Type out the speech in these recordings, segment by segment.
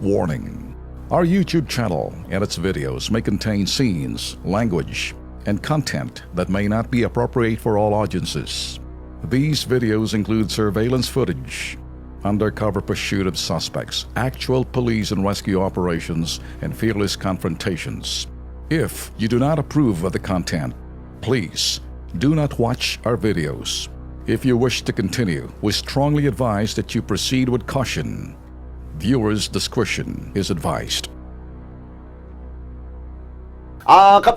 Warning: our YouTube channel and its videos may contain scenes, language, and content that may not be appropriate for all audiences. These videos include surveillance footage, undercover pursuit of suspects, actual police and rescue operations, and fearless confrontations. If you do not approve of the content, please do not watch our videos. If you wish to continue, we strongly advise that you proceed with caution. Viewers' discretion is advised.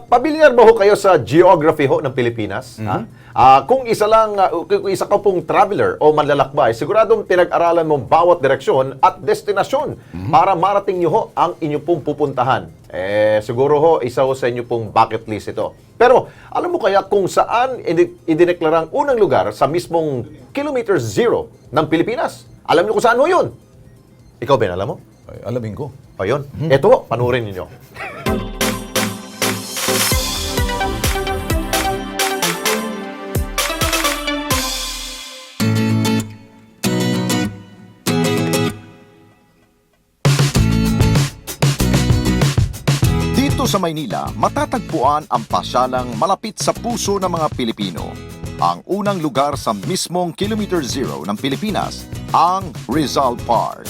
Pamilyar ba ho kayo sa geography ho ng Pilipinas? Kung kung isa ka pong traveler o manlalakbay, siguradong pinag-aralan mo bawat direksyon at destinasyon para marating nyo ho ang inyo pong pupuntahan. Siguro ho, isa ho sa inyo pong bucket list ito. Pero alam mo kaya kung saan idineklarang unang lugar sa mismong kilometer zero ng Pilipinas? Alam niyo kung saan ho yun? Ikaw, Ben, alam mo? Ay, alamin ko. Ayun. Ito ho, panurin ninyo. Dito sa Maynila, matatagpuan ang pasyalang malapit sa puso ng mga Pilipino. Ang unang lugar sa mismong kilometer zero ng Pilipinas, ang Rizal Park.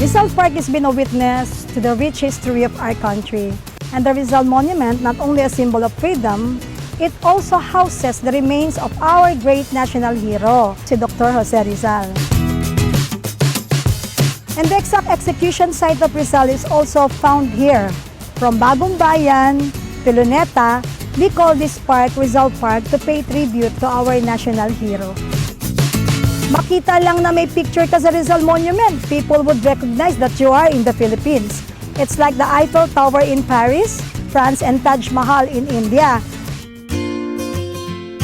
Rizal Park has been a witness to the rich history of our country. And the Rizal Monument, not only a symbol of freedom, it also houses the remains of our great national hero, si Dr. Jose Rizal. And the exact execution site of Rizal is also found here. From Bagong Bayan to Luneta, we call this park Rizal Park to pay tribute to our national hero. Makita lang na may picture ka sa Rizal Monument, people would recognize that you are in the Philippines. It's like the Eiffel Tower in Paris, France, and Taj Mahal in India.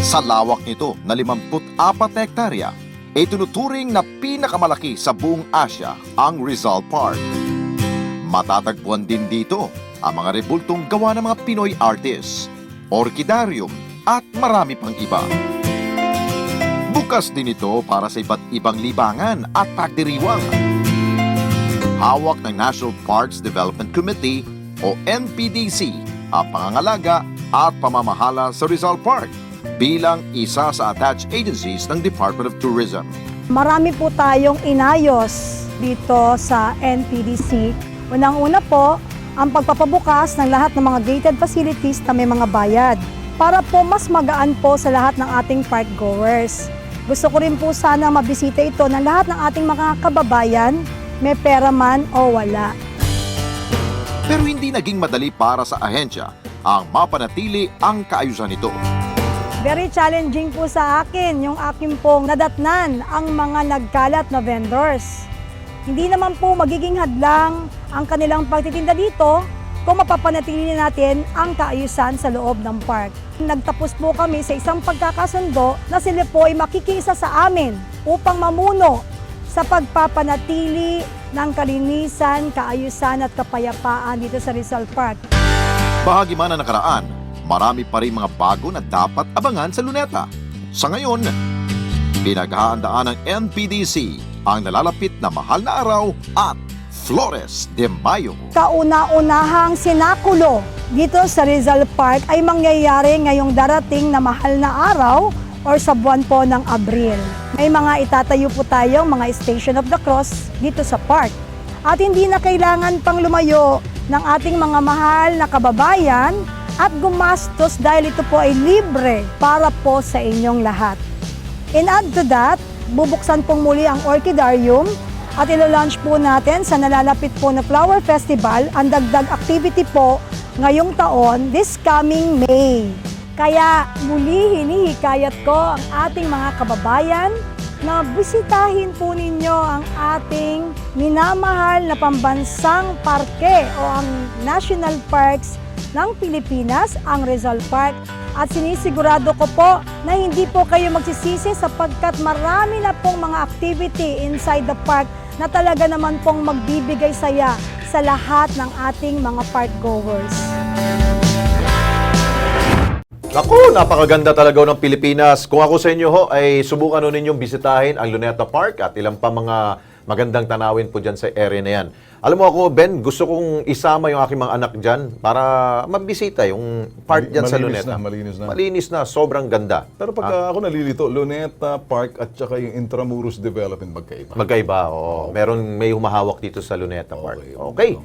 Sa lawak nito na 54 hektarya, ay tinuturing na pinakamalaki sa buong Asia ang Rizal Park. Matatagpuan din dito ang mga rebultong gawa ng mga Pinoy artists, orkidarium at marami pang iba. Bukas din ito para sa iba't ibang libangan at pagdiriwang. Hawak ng National Parks Development Committee o NPDC ang pangangalaga at pamamahala sa Rizal Park bilang isa sa attached agencies ng Department of Tourism. Marami po tayong inayos dito sa NPDC. Unang-una po, ang pagpapabukas ng lahat ng mga gated facilities na may mga bayad para po mas magaan po sa lahat ng ating park goers. Gusto ko rin po sana mabisita ito ng lahat ng ating mga kababayan, may pera man o wala. Pero hindi naging madali para sa ahensya ang mapanatili ang kaayusan nito. Very challenging po sa akin yung aking pong nadatnan ang mga nagkalat na vendors. Hindi naman po magiging hadlang ang kanilang pagtitinda dito kung mapapanatili natin ang kaayusan sa loob ng park. Nagtapos po kami sa isang pagkakasundo na sila po ay makikisa sa amin upang mamuno sa pagpapanatili ng kalinisan, kaayusan at kapayapaan dito sa Rizal Park. Bahagi man na nakaraan, marami pa rin mga bago na dapat abangan sa Luneta. Sa ngayon, pinaghahandaan ng NPDC ang nalalapit na mahal na araw at Flores de Mayo. Kauna-unahang sinakulo dito sa Rizal Park ay mangyayari ngayong darating na mahal na araw or sa buwan po ng Abril. May mga itatayo po tayong mga Station of the Cross dito sa park. At hindi na kailangan pang lumayo ng ating mga mahal na kababayan at gumastos dahil ito po ay libre para po sa inyong lahat. And add to that, bubuksan pong muli ang Orchidarium at ilo-launch po natin sa nalalapit po na Flower Festival ang dagdag activity po ngayong taon, this coming May. Kaya muli hinihikayat ko ang ating mga kababayan na bisitahin po ninyo ang ating minamahal na pambansang parke o ang National Parks ng Pilipinas, ang Rizal Park. At sinisigurado ko po na hindi po kayo magsisisi sapagkat marami na pong mga activity inside the park na talaga naman pong magbibigay saya sa lahat ng ating mga park goers. Naku, napakaganda talaga ng Pilipinas. Kung ako sa inyo ho, ay subukan ho ninyong bisitahin ang Luneta Park at ilang pa mga magandang tanawin po dyan sa area na yan. Alam mo ako, Ben, gusto kong isama yung aking mga anak dyan para mabisita yung part dyan sa Malinis Luneta. na, malinis na. Malinis na, sobrang ganda. Pero pag ako nalilito, Luneta Park at saka yung Intramuros Development magkaiba. Magkaiba, oo. May humahawak dito sa Luneta Park. Okay.